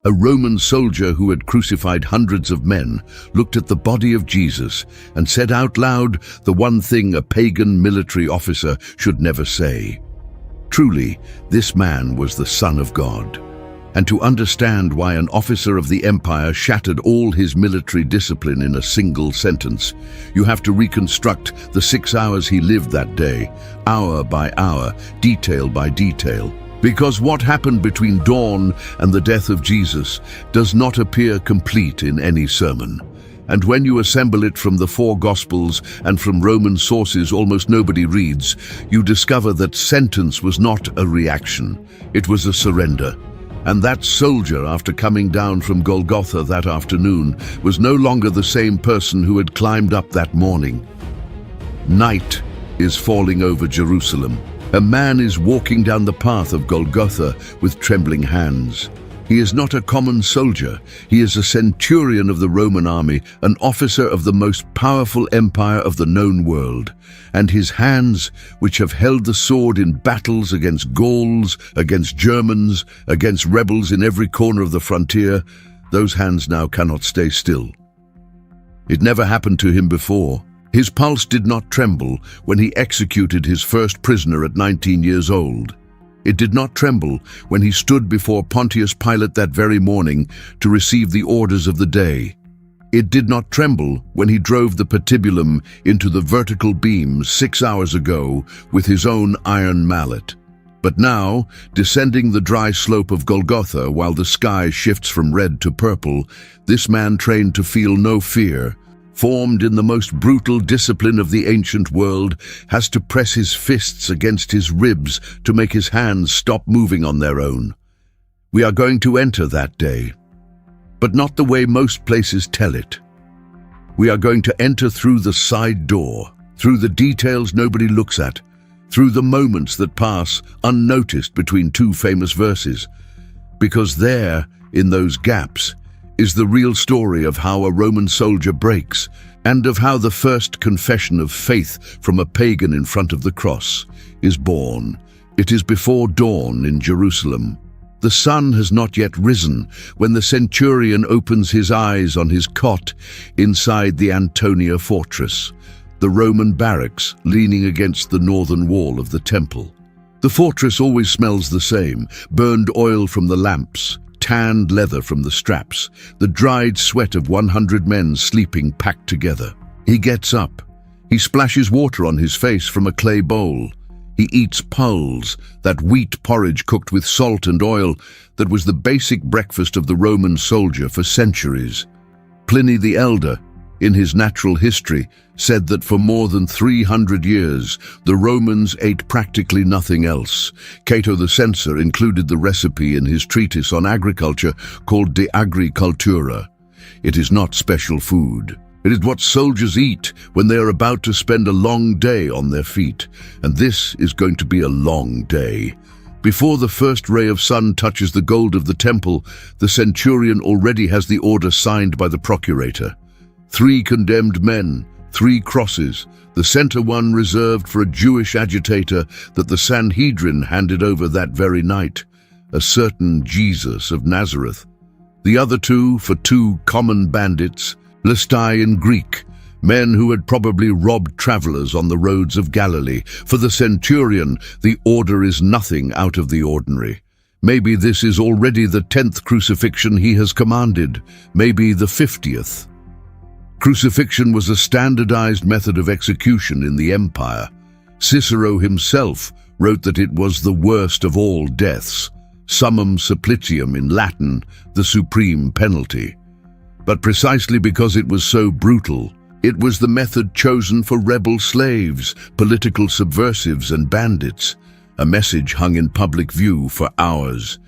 A Roman soldier who had crucified hundreds of men looked at the body of Jesus and said out loud the one thing a pagan military officer should never say. Truly, this man was the Son of God. And to understand why an officer of the empire shattered all his military discipline in a single sentence, you have to reconstruct the 6 hours he lived that day, hour by hour, detail by detail. Because what happened between dawn and the death of Jesus does not appear complete in any sermon. And when you assemble it from the 4 Gospels and from Roman sources almost nobody reads, you discover that sentence was not a reaction, it was a surrender. And that soldier, after coming down from Golgotha that afternoon, was no longer the same person who had climbed up that morning. Night is falling over Jerusalem. A man is walking down the path of Golgotha with trembling hands. He is not a common soldier. He is a centurion of the Roman army, an officer of the most powerful empire of the known world. And his hands, which have held the sword in battles against Gauls, against Germans, against rebels in every corner of the frontier, those hands now cannot stay still. It never happened to him before. His pulse did not tremble when he executed his first prisoner at 19 years old. It did not tremble when he stood before Pontius Pilate that very morning to receive the orders of the day. It did not tremble when he drove the patibulum into the vertical beams 6 hours ago with his own iron mallet. But now, descending the dry slope of Golgotha while the sky shifts from red to purple, this man trained to feel no fear, formed in the most brutal discipline of the ancient world, has to press his fists against his ribs to make his hands stop moving on their own. We are going to enter that day, but not the way most places tell it. We are going to enter through the side door, through the details nobody looks at, through the moments that pass unnoticed between 2 famous verses, because there, in those gaps, is the real story of how a Roman soldier breaks, and of how the first confession of faith from a pagan in front of the cross is born. It is before dawn in Jerusalem. The sun has not yet risen when the centurion opens his eyes on his cot inside the Antonia fortress, the Roman barracks leaning against the northern wall of the temple. The fortress always smells the same: burned oil from the lamps, tanned leather from the straps, the dried sweat of 100 men sleeping packed together. He gets up. He splashes water on his face from a clay bowl. He eats pulse, that wheat porridge cooked with salt and oil that was the basic breakfast of the Roman soldier for centuries. Pliny the Elder, in his Natural History, said that for more than 300 years, the Romans ate practically nothing else. Cato the Censor included the recipe in his treatise on agriculture called De Agricultura. It is not special food. It is what soldiers eat when they are about to spend a long day on their feet. And this is going to be a long day. Before the first ray of sun touches the gold of the temple, the centurion already has the order signed by the procurator. 3 condemned men, 3 crosses, the center one reserved for a Jewish agitator that the Sanhedrin handed over that very night, a certain Jesus of Nazareth. The other 2 for 2 common bandits, Listai in Greek, men who had probably robbed travelers on the roads of Galilee. For the centurion, the order is nothing out of the ordinary. Maybe this is already the 10th crucifixion he has commanded, maybe the 50th. Crucifixion was a standardized method of execution in the empire. Cicero himself wrote that it was the worst of all deaths, summum supplicium in Latin, the supreme penalty. But precisely because it was so brutal, it was the method chosen for rebel slaves, political subversives and bandits. A message hung in public view for hours.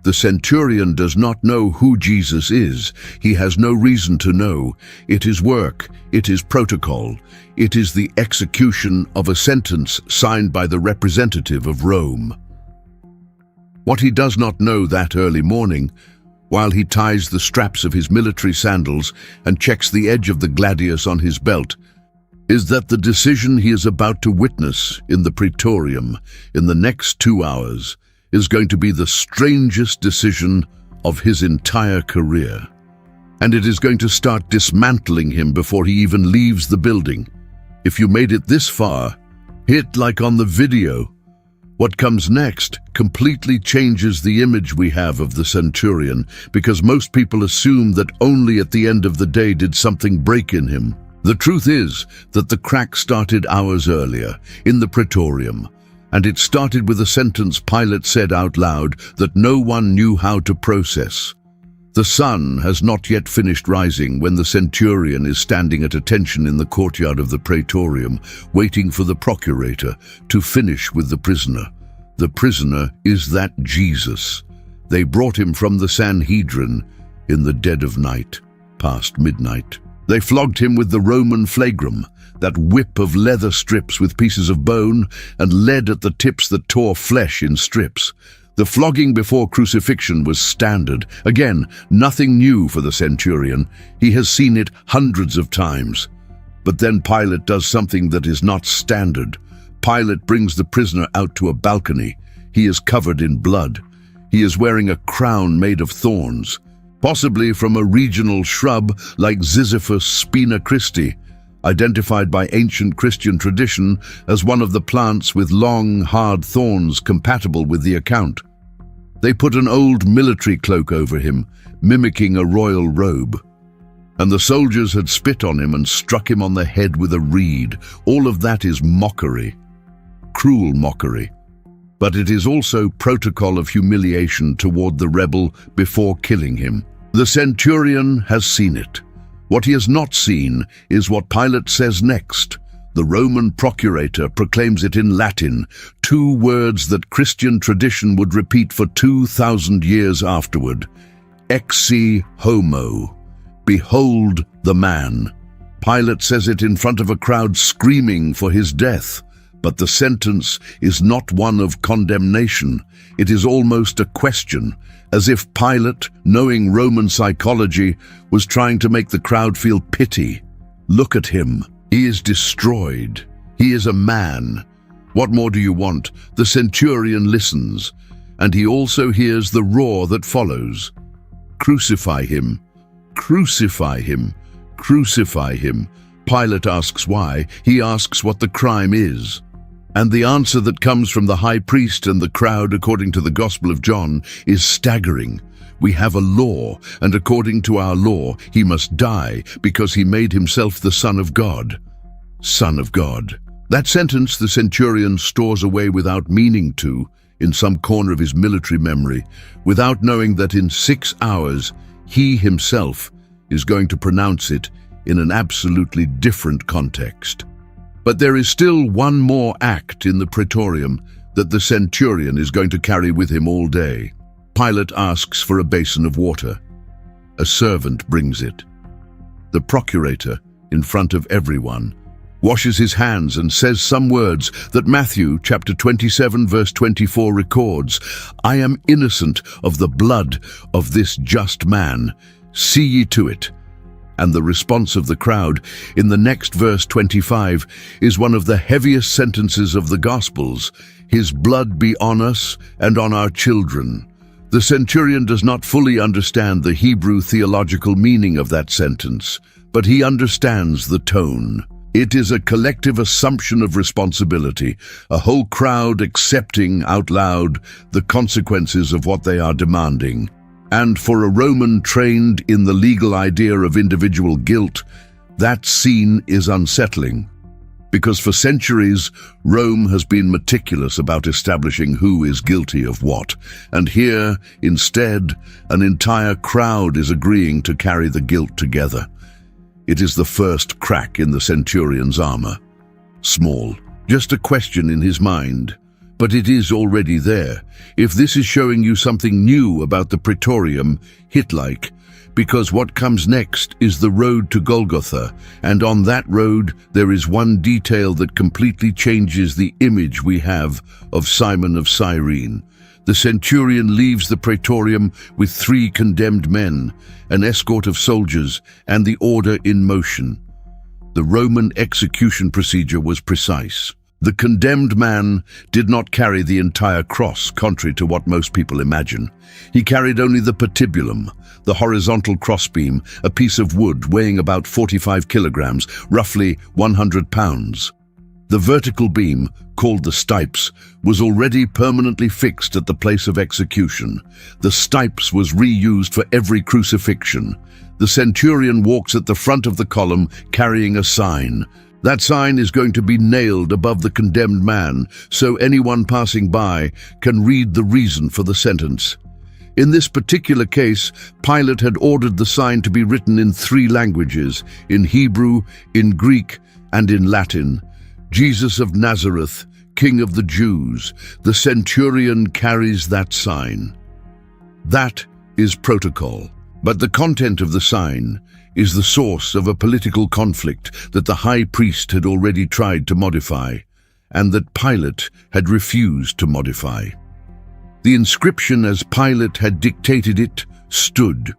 The centurion does not know who Jesus is. He has no reason to know. It is work. It is protocol. It is the execution of a sentence signed by the representative of Rome. What he does not know that early morning, while he ties the straps of his military sandals and checks the edge of the gladius on his belt, is that the decision he is about to witness in the praetorium in the next 2 hours is going to be the strangest decision of his entire career. And it is going to start dismantling him before he even leaves the building. If you made it this far, hit like on the video. What comes next completely changes the image we have of the Centurion, because most people assume that only at the end of the day did something break in him. The truth is that the crack started hours earlier, in the Praetorium, and it started with a sentence Pilate said out loud that no one knew how to process. The sun has not yet finished rising when the Centurion is standing at attention in the courtyard of the Praetorium, waiting for the procurator to finish with the prisoner. The prisoner is that Jesus. They brought him from the Sanhedrin in the dead of night, past midnight. They flogged him with the Roman flagrum, that whip of leather strips with pieces of bone and lead at the tips that tore flesh in strips. The flogging before crucifixion was standard. Again, nothing new for the Centurion. He has seen it hundreds of times. But then Pilate does something that is not standard. Pilate brings the prisoner out to a balcony. He is covered in blood. He is wearing a crown made of thorns, possibly from a regional shrub like Ziziphus spina Christi, identified by ancient Christian tradition as one of the plants with long, hard thorns compatible with the account. They put an old military cloak over him, mimicking a royal robe. And the soldiers had spit on him and struck him on the head with a reed. All of that is mockery, cruel mockery. But it is also protocol of humiliation toward the rebel before killing him. The Centurion has seen it. What he has not seen is what Pilate says next. The Roman procurator proclaims it in Latin, 2 words that Christian tradition would repeat for 2,000 years afterward. Ecce homo. Behold the man. Pilate says it in front of a crowd screaming for his death. But the sentence is not one of condemnation. It is almost a question, as if Pilate, knowing Roman psychology, was trying to make the crowd feel pity. Look at him. He is destroyed. He is a man. What more do you want? The Centurion listens, and he also hears the roar that follows. Crucify him. Crucify him. Crucify him. Pilate asks why. He asks what the crime is. And the answer that comes from the high priest and the crowd, according to the Gospel of John, is staggering. We have a law, and according to our law, he must die because he made himself the Son of God. Son of God. That sentence the Centurion stores away without meaning to, in some corner of his military memory, without knowing that in 6 hours, he himself is going to pronounce it in an absolutely different context. But there is still one more act in the Praetorium that the Centurion is going to carry with him all day. Pilate asks for a basin of water. A servant brings it. The procurator, in front of everyone, washes his hands and says some words that Matthew chapter 27 verse 24 records. I am innocent of the blood of this just man. See ye to it. And the response of the crowd in the next verse 25 is one of the heaviest sentences of the Gospels. His blood be on us and on our children. The Centurion does not fully understand the Hebrew theological meaning of that sentence, but he understands the tone. It is a collective assumption of responsibility, a whole crowd accepting out loud the consequences of what they are demanding. And for a Roman trained in the legal idea of individual guilt, that scene is unsettling. Because for centuries, Rome has been meticulous about establishing who is guilty of what. And here, instead, an entire crowd is agreeing to carry the guilt together. It is the first crack in the Centurion's armor. Small, just a question in his mind. But it is already there. If this is showing you something new about the Praetorium, hit like, because what comes next is the road to Golgotha, and on that road there is one detail that completely changes the image we have of Simon of Cyrene. The Centurion leaves the Praetorium with 3 condemned men, an escort of soldiers, and the order in motion. The Roman execution procedure was precise. The condemned man did not carry the entire cross, contrary to what most people imagine. He carried only the patibulum, the horizontal crossbeam, a piece of wood weighing about 45 kilograms, roughly 100 pounds. The vertical beam, called the stipes, was already permanently fixed at the place of execution. The stipes was reused for every crucifixion. The centurion walks at the front of the column carrying a sign. That sign is going to be nailed above the condemned man, so anyone passing by can read the reason for the sentence. In this particular case, Pilate had ordered the sign to be written in 3 languages, in Hebrew, in Greek, and in Latin. Jesus of Nazareth, King of the Jews, the centurion carries that sign. That is protocol. But the content of the sign is the source of a political conflict that the high priest had already tried to modify, and that Pilate had refused to modify. The inscription, as Pilate had dictated it, stood,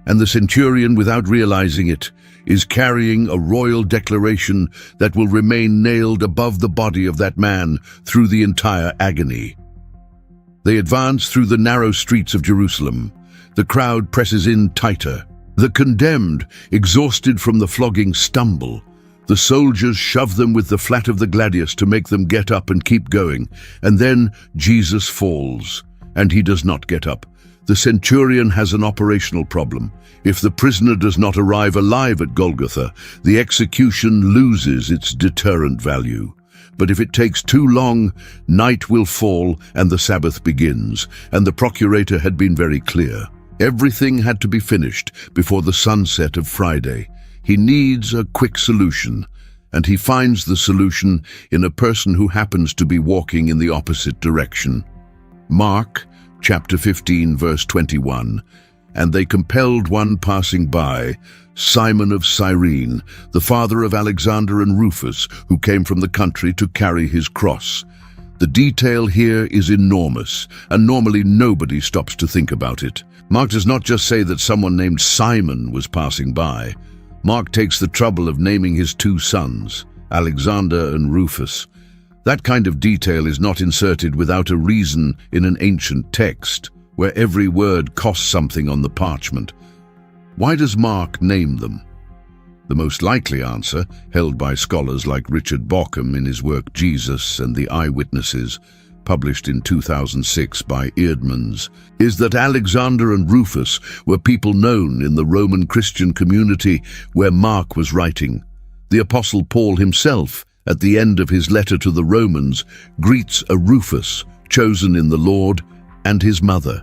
and the centurion, without realizing it, is carrying a royal declaration that will remain nailed above the body of that man through the entire agony. They advance through the narrow streets of Jerusalem. The crowd presses in tighter. The condemned, exhausted from the flogging, stumble. The soldiers shove them with the flat of the gladius to make them get up and keep going. And then Jesus falls, and he does not get up. The centurion has an operational problem. If the prisoner does not arrive alive at Golgotha, the execution loses its deterrent value. But if it takes too long, night will fall and the Sabbath begins, and the procurator had been very clear. Everything had to be finished before the sunset of Friday. He needs a quick solution, and he finds the solution in a person who happens to be walking in the opposite direction. Mark, chapter 15, verse 21. And they compelled one passing by, Simon of Cyrene, the father of Alexander and Rufus, who came from the country to carry his cross. The detail here is enormous, and normally nobody stops to think about it. Mark does not just say that someone named Simon was passing by. Mark takes the trouble of naming his 2 sons, Alexander and Rufus. That kind of detail is not inserted without a reason in an ancient text, where every word costs something on the parchment. Why does Mark name them? The most likely answer, held by scholars like Richard Bauckham in his work Jesus and the Eyewitnesses, published in 2006 by Eerdmans, is that Alexander and Rufus were people known in the Roman Christian community where Mark was writing. The Apostle Paul himself, at the end of his letter to the Romans, greets a Rufus, chosen in the Lord, and his mother.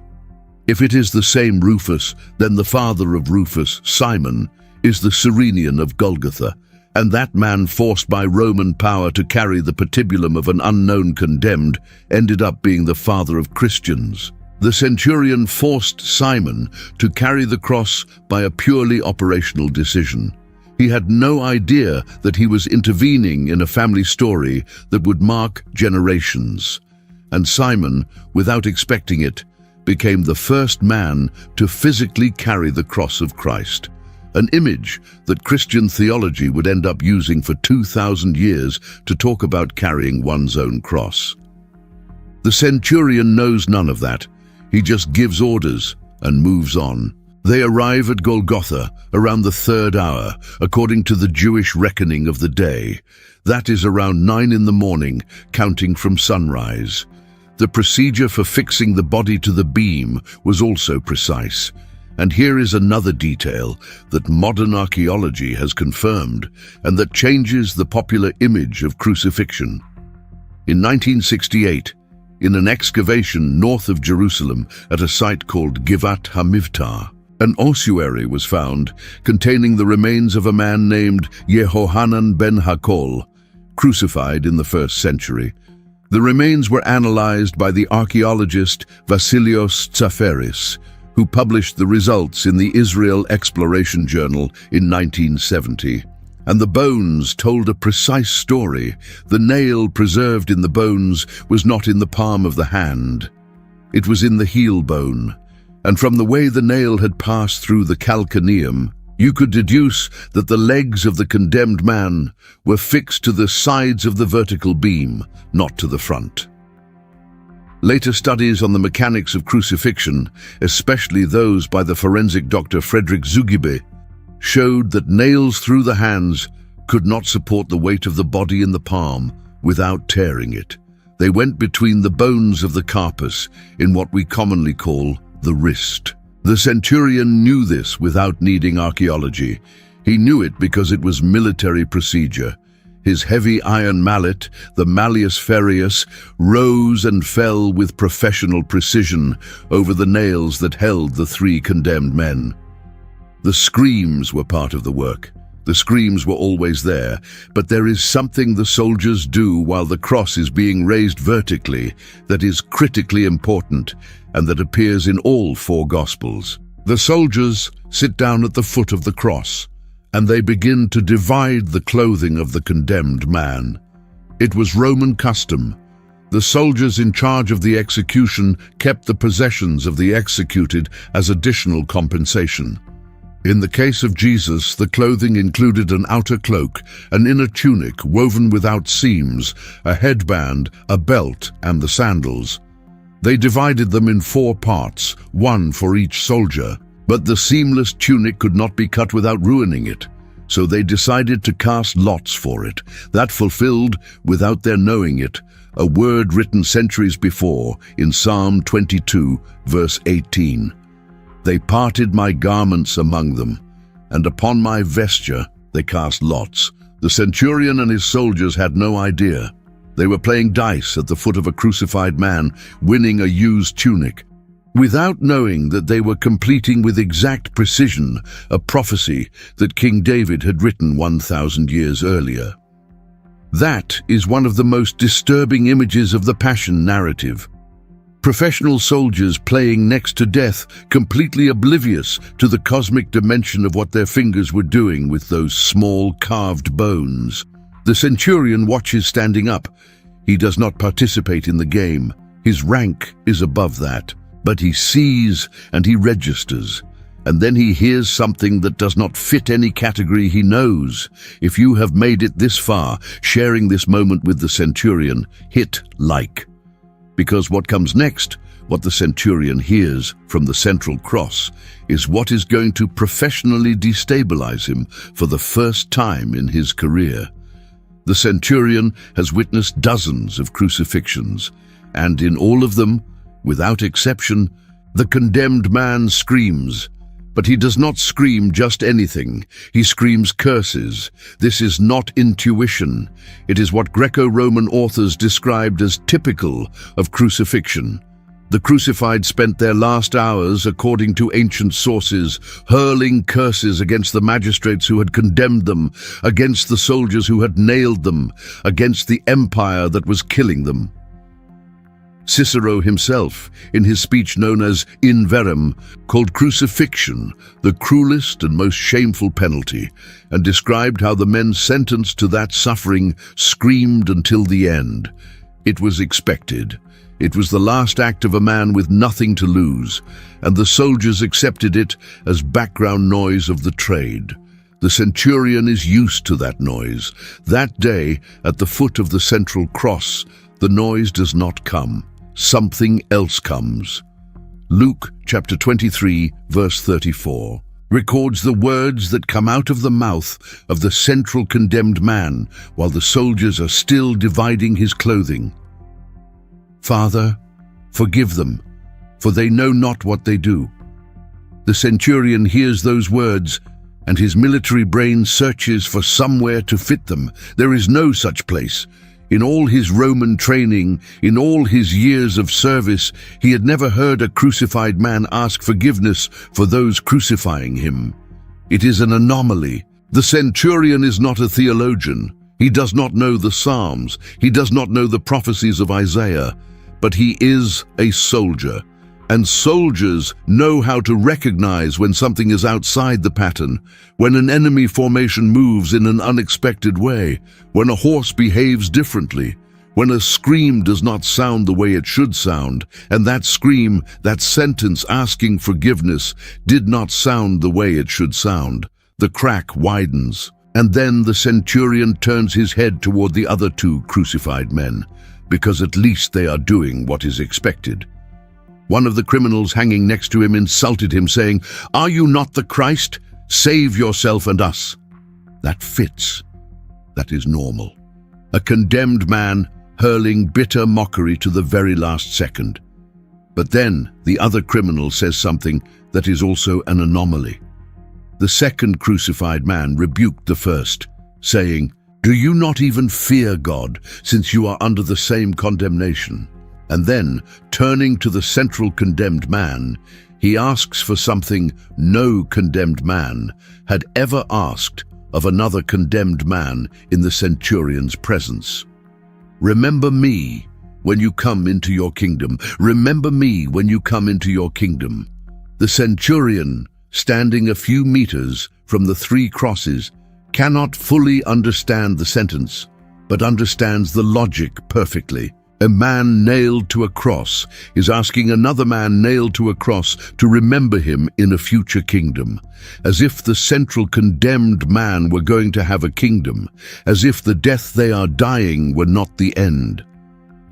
If it is the same Rufus, then the father of Rufus, Simon, is the Cyrenian of Golgotha, and that man forced by Roman power to carry the patibulum of an unknown condemned ended up being the father of Christians. The centurion forced Simon to carry the cross by a purely operational decision. He had no idea that he was intervening in a family story that would mark generations. And Simon, without expecting it, became the first man to physically carry the cross of Christ, an image that Christian theology would end up using for 2,000 years to talk about carrying one's own cross. The centurion knows none of that. He just gives orders and moves on. They arrive at Golgotha around the 3rd hour, according to the Jewish reckoning of the day. That is around 9 in the morning, counting from sunrise. The procedure for fixing the body to the beam was also precise. And here is another detail that modern archaeology has confirmed and that changes the popular image of crucifixion. In 1968, in an excavation north of Jerusalem at a site called Givat HaMivtar, an ossuary was found containing the remains of a man named Yehohanan ben Hakol, crucified in the 1st century. The remains were analyzed by the archaeologist Vasilios Tsaferis, who published the results in the Israel Exploration Journal in 1970. And the bones told a precise story. The nail preserved in the bones was not in the palm of the hand. It was in the heel bone. And from the way the nail had passed through the calcaneum, You could deduce that the legs of the condemned man were fixed to the sides of the vertical beam, not to the front. Later studies on the mechanics of crucifixion, especially those by the forensic Dr. Frederick Zugibe, showed that nails through the hands could not support the weight of the body in the palm without tearing it. They went between the bones of the carpus in what we commonly call the wrist. The centurion knew this without needing archaeology. He knew it because it was military procedure. His heavy iron mallet, the malleus ferreus, rose and fell with professional precision over the nails that held the three condemned men. The screams were part of the work. The screams were always there, but there is something the soldiers do while the cross is being raised vertically that is critically important and that appears in all four Gospels. The soldiers sit down at the foot of the cross, and they begin to divide the clothing of the condemned man. It was Roman custom. The soldiers in charge of the execution kept the possessions of the executed as additional compensation. In the case of Jesus, the clothing included an outer cloak, an inner tunic woven without seams, a headband, a belt, and the sandals. They divided them in 4 parts, one for each soldier. But the seamless tunic could not be cut without ruining it, so they decided to cast lots for it. That fulfilled, without their knowing it, a word written centuries before in Psalm 22, verse 18. They parted my garments among them, and upon my vesture they cast lots. The centurion and his soldiers had no idea. They were playing dice at the foot of a crucified man, winning a used tunic, without knowing that they were completing with exact precision a prophecy that King David had written 1,000 years earlier. That is one of the most disturbing images of the Passion narrative. Professional soldiers playing next to death, completely oblivious to the cosmic dimension of what their fingers were doing with those small carved bones. The centurion watches standing up. He does not participate in the game. His rank is above that. But he sees and he registers. And then he hears something that does not fit any category he knows. If you have made it this far, sharing this moment with the centurion, hit like. Because what comes next, what the centurion hears from the central cross, is what is going to professionally destabilize him for the first time in his career. The centurion has witnessed dozens of crucifixions, and in all of them, without exception, the condemned man screams. But he does not scream just anything. He screams curses. This is not intuition. It is what Greco-Roman authors described as typical of crucifixion. The crucified spent their last hours, according to ancient sources, hurling curses against the magistrates who had condemned them, against the soldiers who had nailed them, against the empire that was killing them. Cicero himself, in his speech known as In Verrem, called crucifixion the cruelest and most shameful penalty, and described how the men sentenced to that suffering screamed until the end. It was expected. It was the last act of a man with nothing to lose, and the soldiers accepted it as background noise of the trade. The centurion is used to that noise. That day, at the foot of the central cross, the noise does not come. Something else comes. Luke chapter 23, verse 34, records the words that come out of the mouth of the central condemned man while the soldiers are still dividing his clothing. Father, forgive them, for they know not what they do. The centurion hears those words, and his military brain searches for somewhere to fit them. There is no such place. In all his Roman training, in all his years of service, he had never heard a crucified man ask forgiveness for those crucifying him. It is an anomaly. The centurion is not a theologian. He does not know the Psalms. He does not know the prophecies of Isaiah. But he is a soldier. And soldiers know how to recognize when something is outside the pattern, when an enemy formation moves in an unexpected way, when a horse behaves differently, when a scream does not sound the way it should sound, and that scream, that sentence asking forgiveness, did not sound the way it should sound. The crack widens, and then the centurion turns his head toward the other two crucified men, because at least they are doing what is expected. One of the criminals hanging next to him insulted him, saying, "Are you not the Christ? Save yourself and us." That fits. That is normal. A condemned man hurling bitter mockery to the very last second. But then the other criminal says something that is also an anomaly. The second crucified man rebuked the first, saying, "Do you not even fear God, since you are under the same condemnation?" And then, turning to the central condemned man, he asks for something no condemned man had ever asked of another condemned man in the centurion's presence. "Remember me when you come into your kingdom. Remember me when you come into your kingdom." The centurion, standing a few meters from the three crosses, cannot fully understand the sentence, but understands the logic perfectly. A man nailed to a cross is asking another man nailed to a cross to remember him in a future kingdom, as if the central condemned man were going to have a kingdom, as if the death they are dying were not the end.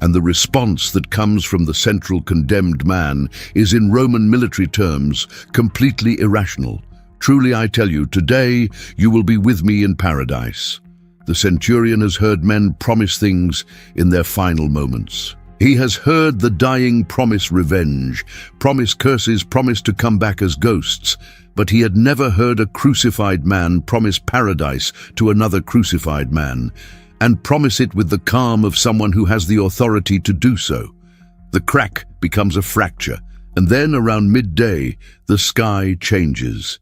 And the response that comes from the central condemned man is, in Roman military terms, completely irrational. "Truly I tell you, today you will be with me in paradise." The centurion has heard men promise things in their final moments. He has heard the dying promise revenge, promise curses, promise to come back as ghosts, but he had never heard a crucified man promise paradise to another crucified man, and promise it with the calm of someone who has the authority to do so. The crack becomes a fracture, and then around midday, the sky changes.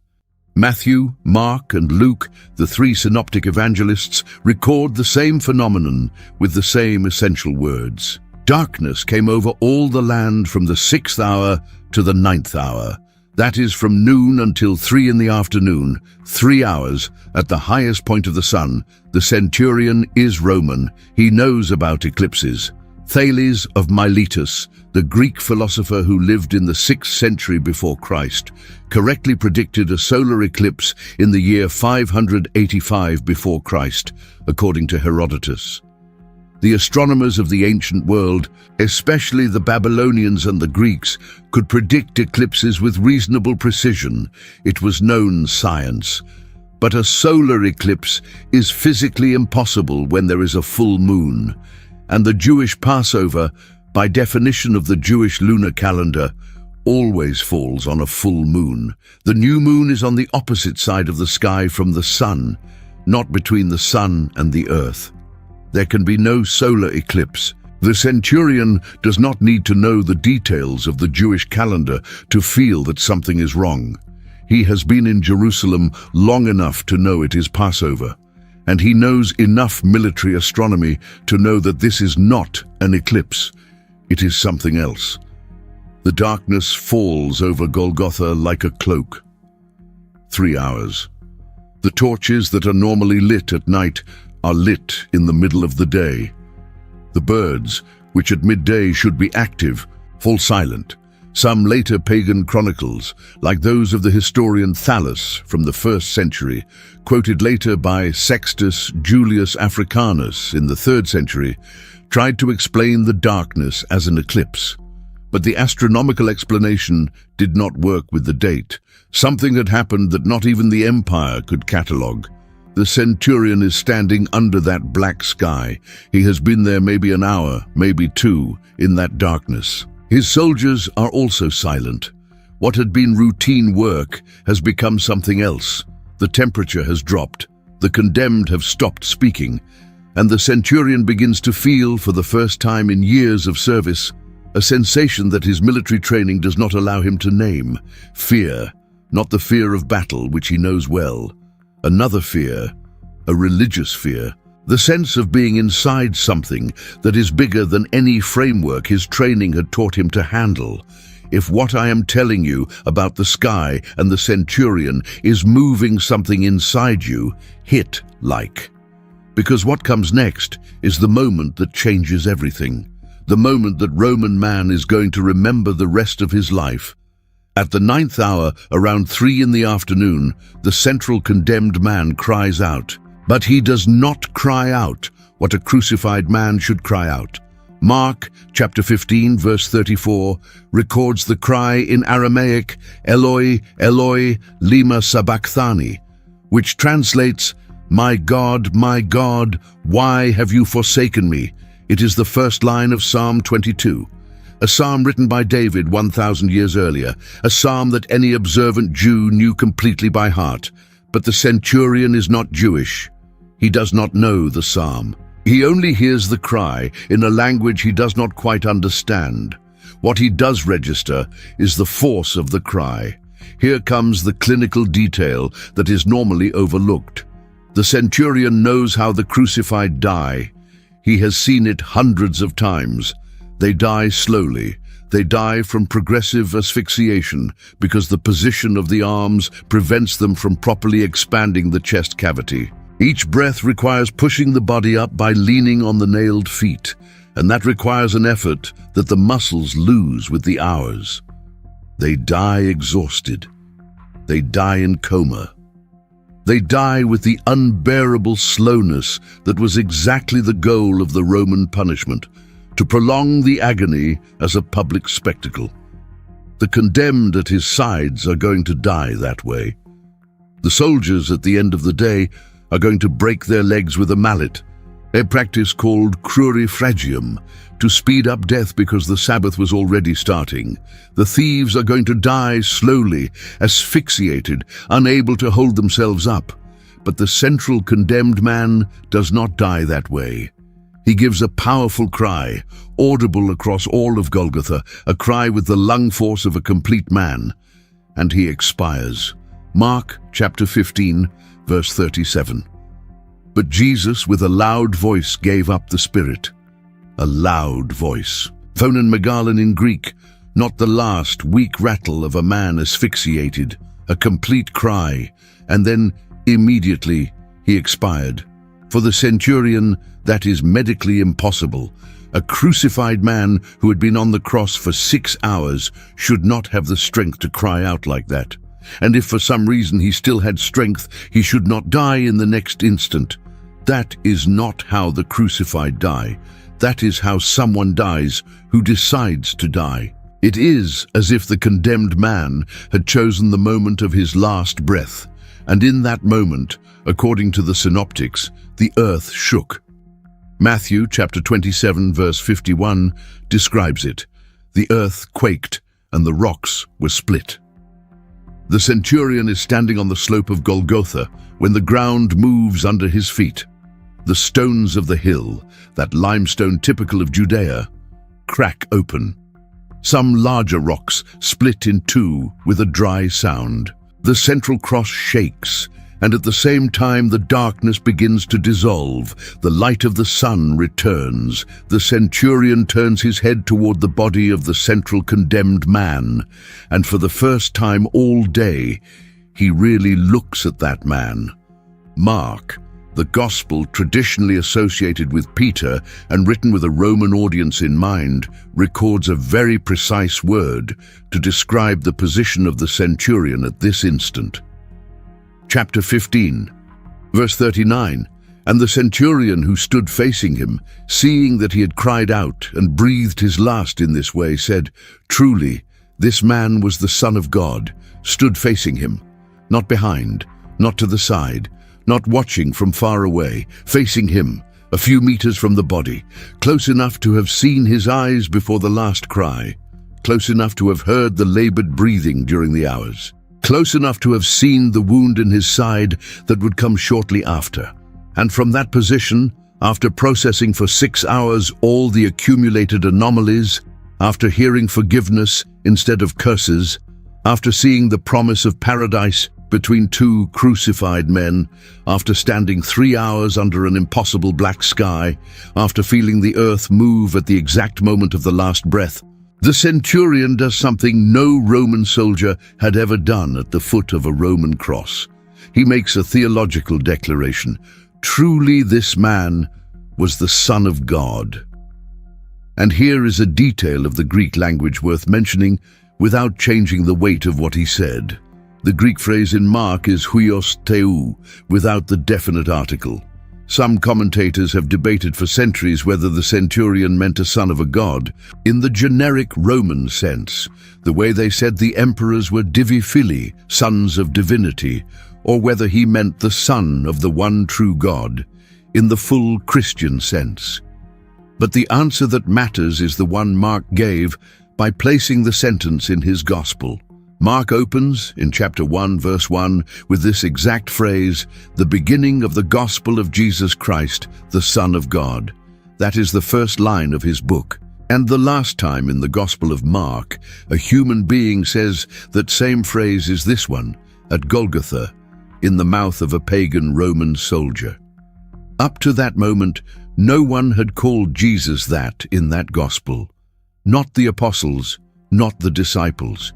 Matthew, Mark, and Luke, the three synoptic evangelists, record the same phenomenon with the same essential words. Darkness came over all the land from the 6th hour to the 9th hour. That is from noon until 3 in the afternoon, 3 hours at the highest point of the sun. The centurion is Roman. He knows about eclipses. Thales of Miletus, the Greek philosopher who lived in the 6th century before Christ, correctly predicted a solar eclipse in the year 585 before Christ, according to Herodotus. The astronomers of the ancient world, especially the Babylonians and the Greeks, could predict eclipses with reasonable precision. It was known science. But a solar eclipse is physically impossible when there is a full moon. And the Jewish Passover, by definition of the Jewish lunar calendar, always falls on a full moon. The new moon is on the opposite side of the sky from the sun, not between the sun and the earth. There can be no solar eclipse. The centurion does not need to know the details of the Jewish calendar to feel that something is wrong. He has been in Jerusalem long enough to know it is Passover. And he knows enough military astronomy to know that this is not an eclipse. It is something else. The darkness falls over Golgotha like a cloak. 3 hours. The torches that are normally lit at night are lit in the middle of the day. The birds, which at midday should be active, fall silent. Some later pagan chronicles, like those of the historian Thallus from the 1st century, quoted later by Sextus Julius Africanus in the 3rd century, tried to explain the darkness as an eclipse. But the astronomical explanation did not work with the date. Something had happened that not even the empire could catalogue. The centurion is standing under that black sky. He has been there maybe an hour, maybe 2, in that darkness. His soldiers are also silent. What had been routine work has become something else. The temperature has dropped. The condemned have stopped speaking. And the centurion begins to feel, for the first time in years of service, a sensation that his military training does not allow him to name. Fear, not the fear of battle, which he knows well. Another fear, a religious fear. The sense of being inside something that is bigger than any framework his training had taught him to handle. If what I am telling you about the sky and the centurion is moving something inside you, hit like. Because what comes next is the moment that changes everything. The moment that Roman man is going to remember the rest of his life. At the 9th hour, around 3 in the afternoon, the central condemned man cries out. But he does not cry out what a crucified man should cry out. Mark chapter 15 verse 34 records the cry in Aramaic, Eloi, Eloi, lema sabachthani, which translates, my God, why have you forsaken me? It is the first line of Psalm 22. A psalm written by David 1,000 years earlier, a psalm that any observant Jew knew completely by heart. But the centurion is not Jewish. He does not know the psalm. He only hears the cry in a language he does not quite understand. What he does register is the force of the cry. Here comes the clinical detail that is normally overlooked. The centurion knows how the crucified die. He has seen it hundreds of times. They die slowly. They die from progressive asphyxiation because the position of the arms prevents them from properly expanding the chest cavity. Each breath requires pushing the body up by leaning on the nailed feet, and that requires an effort that the muscles lose with the hours. They die exhausted. They die in coma. They die with the unbearable slowness that was exactly the goal of the Roman punishment, to prolong the agony as a public spectacle. The condemned at his sides are going to die that way. The soldiers at the end of the day are going to break their legs with a mallet, a practice called crurifragium, to speed up death because the Sabbath was already starting. The thieves are going to die slowly, asphyxiated, unable to hold themselves up. But the central condemned man does not die that way. He gives a powerful cry, audible across all of Golgotha, a cry with the lung force of a complete man, and he expires. Mark chapter 15, verse 37. But Jesus with a loud voice gave up the spirit. A loud voice. Phonon megalon in Greek, not the last weak rattle of a man asphyxiated, a complete cry, and then immediately he expired. For the centurion, that is medically impossible. A crucified man who had been on the cross for 6 hours should not have the strength to cry out like that. And if for some reason he still had strength, he should not die in the next instant. That is not how the crucified die. That is how someone dies who decides to die. It is as if the condemned man had chosen the moment of his last breath, and in that moment, according to the synoptics, the earth shook. Matthew chapter 27 verse 51 describes it. The earth quaked and the rocks were split. The centurion is standing on the slope of Golgotha when the ground moves under his feet. The stones of the hill, that limestone typical of Judea, crack open. Some larger rocks split in two with a dry sound. The central cross shakes, and at the same time the darkness begins to dissolve. The light of the sun returns. The centurion turns his head toward the body of the central condemned man, and for the first time all day, he really looks at that man. Mark, the gospel traditionally associated with Peter and written with a Roman audience in mind, records a very precise word to describe the position of the centurion at this instant. Chapter 15, verse 39, and the centurion who stood facing him, seeing that he had cried out and breathed his last in this way, said, Truly, this man was the Son of God, stood facing him, not behind, not to the side, not watching from far away, facing him, a few meters from the body, close enough to have seen his eyes before the last cry, close enough to have heard the labored breathing during the hours, close enough to have seen the wound in his side that would come shortly after. And from that position, after processing for 6 hours all the accumulated anomalies, after hearing forgiveness instead of curses, after seeing the promise of paradise between two crucified men, after standing 3 hours under an impossible black sky, after feeling the earth move at the exact moment of the last breath, the centurion does something no Roman soldier had ever done at the foot of a Roman cross. He makes a theological declaration. Truly this man was the Son of God. And here is a detail of the Greek language worth mentioning, without changing the weight of what he said. The Greek phrase in Mark is huios theou, without the definite article. Some commentators have debated for centuries whether the centurion meant a son of a god, in the generic Roman sense, the way they said the emperors were divi filii, sons of divinity, or whether he meant the son of the one true God, in the full Christian sense. But the answer that matters is the one Mark gave by placing the sentence in his gospel. Mark opens, in chapter 1, verse 1, with this exact phrase, "the beginning of the gospel of Jesus Christ, the Son of God." That is the first line of his book. And the last time in the Gospel of Mark, a human being says that same phrase is this one, at Golgotha, in the mouth of a pagan Roman soldier. Up to that moment, no one had called Jesus that in that gospel. Not the apostles, not the disciples.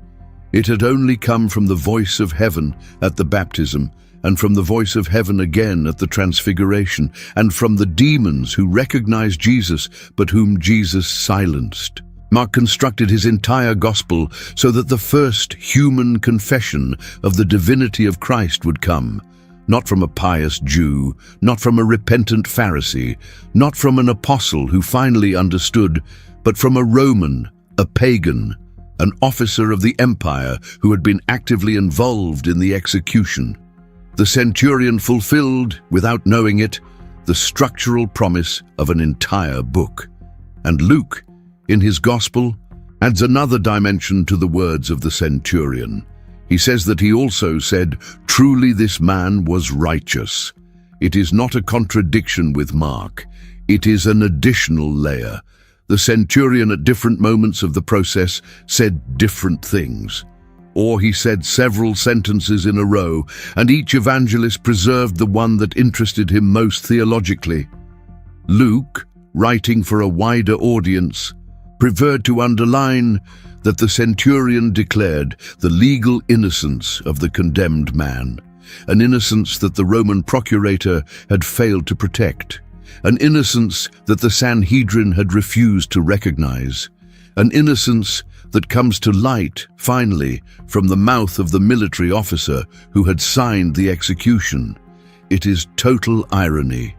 It had only come from the voice of heaven at the baptism, and from the voice of heaven again at the transfiguration, and from the demons who recognized Jesus but whom Jesus silenced. Mark constructed his entire gospel so that the first human confession of the divinity of Christ would come, not from a pious Jew, not from a repentant Pharisee, not from an apostle who finally understood, but from a Roman, a pagan, an officer of the empire who had been actively involved in the execution. The centurion fulfilled, without knowing it, the structural promise of an entire book. And Luke, in his gospel, adds another dimension to the words of the centurion. He says that he also said, "Truly this man was righteous." It is not a contradiction with Mark. It is an additional layer. The centurion at different moments of the process said different things. Or he said several sentences in a row, and each evangelist preserved the one that interested him most theologically. Luke, writing for a wider audience, preferred to underline that the centurion declared the legal innocence of the condemned man, an innocence that the Roman procurator had failed to protect, an innocence that the Sanhedrin had refused to recognize, an innocence that comes to light, finally, from the mouth of the military officer who had signed the execution. It is total irony.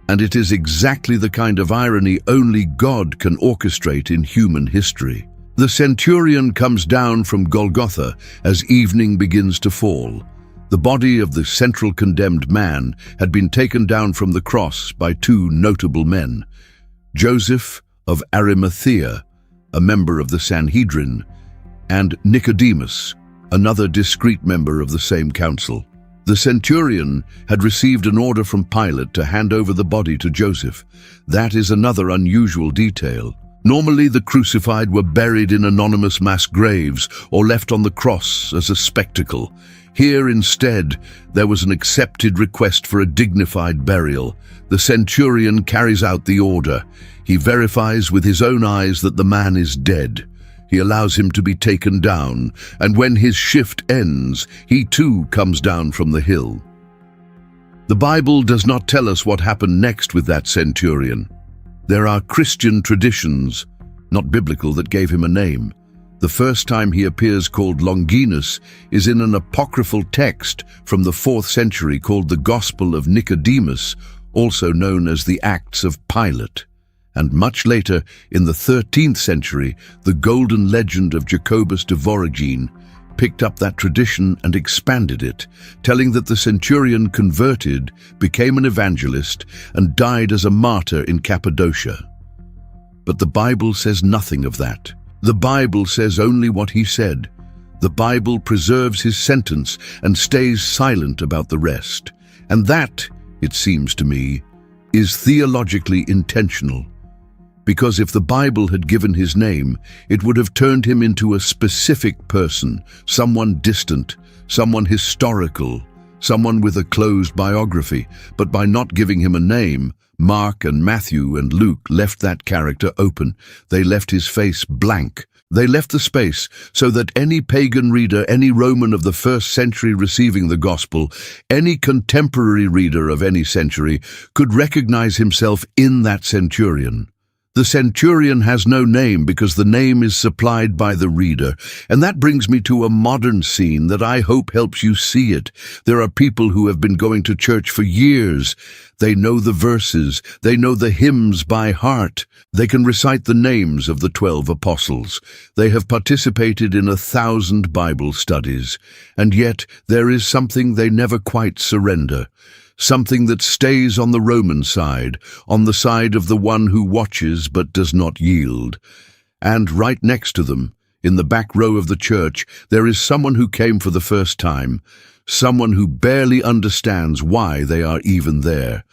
And it is exactly the kind of irony only God can orchestrate in human history. The centurion comes down from Golgotha as evening begins to fall. The body of the central condemned man had been taken down from the cross by two notable men, Joseph of Arimathea, a member of the Sanhedrin, and Nicodemus, another discreet member of the same council. The centurion had received an order from Pilate to hand over the body to Joseph. That is another unusual detail. Normally, the crucified were buried in anonymous mass graves or left on the cross as a spectacle. Here, instead, there was an accepted request for a dignified burial. The centurion carries out the order. He verifies with his own eyes that the man is dead. He allows him to be taken down, and when his shift ends, he too comes down from the hill. The Bible does not tell us what happened next with that centurion. There are Christian traditions, not biblical, that gave him a name. The first time he appears called Longinus is in an apocryphal text from the 4th century called the Gospel of Nicodemus, also known as the Acts of Pilate. And much later, in the 13th century, the golden legend of Jacobus de Voragine picked up that tradition and expanded it, telling that the centurion converted, became an evangelist, and died as a martyr in Cappadocia. But the Bible says nothing of that. The Bible says only what he said. The Bible preserves his sentence and stays silent about the rest. And that, it seems to me, is theologically intentional. Because if the Bible had given his name, it would have turned him into a specific person, someone distant, someone historical, someone with a closed biography. But by not giving him a name, Mark and Matthew and Luke left that character open. They left his face blank. They left the space so that any pagan reader, any Roman of the 1st century receiving the gospel, any contemporary reader of any century could recognize himself in that centurion. The centurion has no name because the name is supplied by the reader. And that brings me to a modern scene that I hope helps you see it. There are people who have been going to church for years. They know the verses. They know the hymns by heart. They can recite the names of the 12 apostles. They have participated in 1,000 Bible studies. And yet there is something they never quite surrender. Something that stays on the Roman side, on the side of the one who watches but does not yield. And right next to them, in the back row of the church, there is someone who came for the first time, someone who barely understands why they are even there,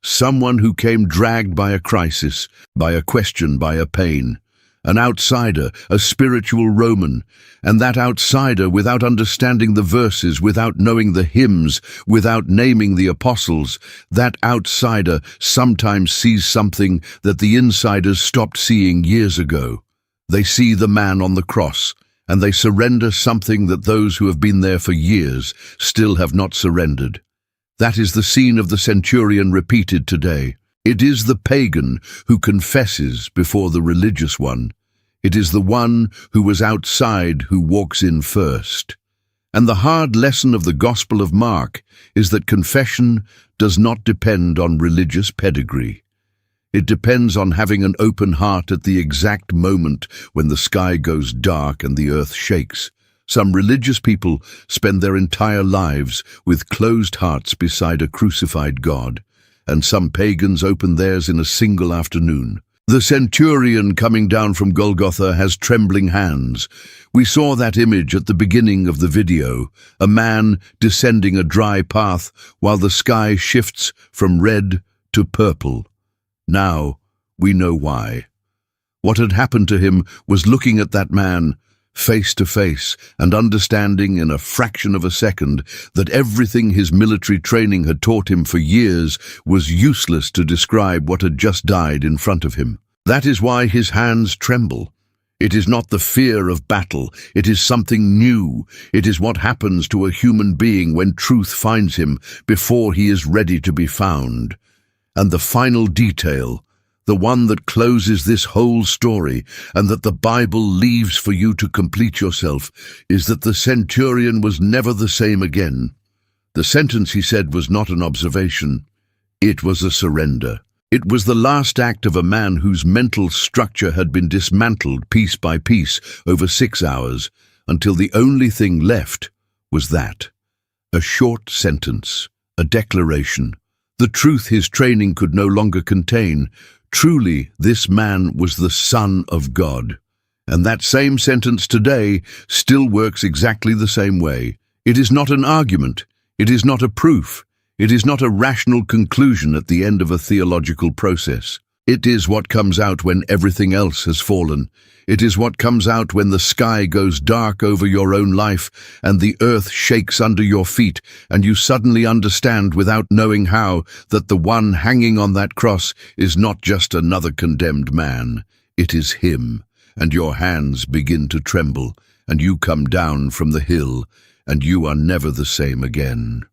someone who came dragged by a crisis, by a question, by a pain. An outsider, a spiritual Roman, and that outsider, without understanding the verses, without knowing the hymns, without naming the apostles, that outsider sometimes sees something that the insiders stopped seeing years ago. They see the man on the cross, and they surrender something that those who have been there for years still have not surrendered. That is the scene of the centurion repeated today. It is the pagan who confesses before the religious one. It is the one who was outside who walks in first. And the hard lesson of the Gospel of Mark is that confession does not depend on religious pedigree. It depends on having an open heart at the exact moment when the sky goes dark and the earth shakes. Some religious people spend their entire lives with closed hearts beside a crucified God, and some pagans open theirs in a single afternoon. The centurion coming down from Golgotha has trembling hands. We saw that image at the beginning of the video, a man descending a dry path while the sky shifts from red to purple. Now we know why. What had happened to him was looking at that man face to face and understanding in a fraction of a second that everything his military training had taught him for years was useless to describe what had just died in front of him. That is why his hands tremble. It is not the fear of battle. It is something new. It is what happens to a human being when truth finds him before he is ready to be found. And the final detail, the one that closes this whole story and that the Bible leaves for you to complete yourself, is that the centurion was never the same again. The sentence he said was not an observation. It was a surrender. It was the last act of a man whose mental structure had been dismantled piece by piece over 6 hours, until the only thing left was that. A short sentence, a declaration, the truth his training could no longer contain. Truly, this man was the Son of God. And that same sentence today still works exactly the same way. It is not an argument. It is not a proof. It is not a rational conclusion at the end of a theological process. It is what comes out when everything else has fallen. It is what comes out when the sky goes dark over your own life and the earth shakes under your feet, and you suddenly understand without knowing how that the one hanging on that cross is not just another condemned man. It is him, and your hands begin to tremble, and you come down from the hill, and you are never the same again.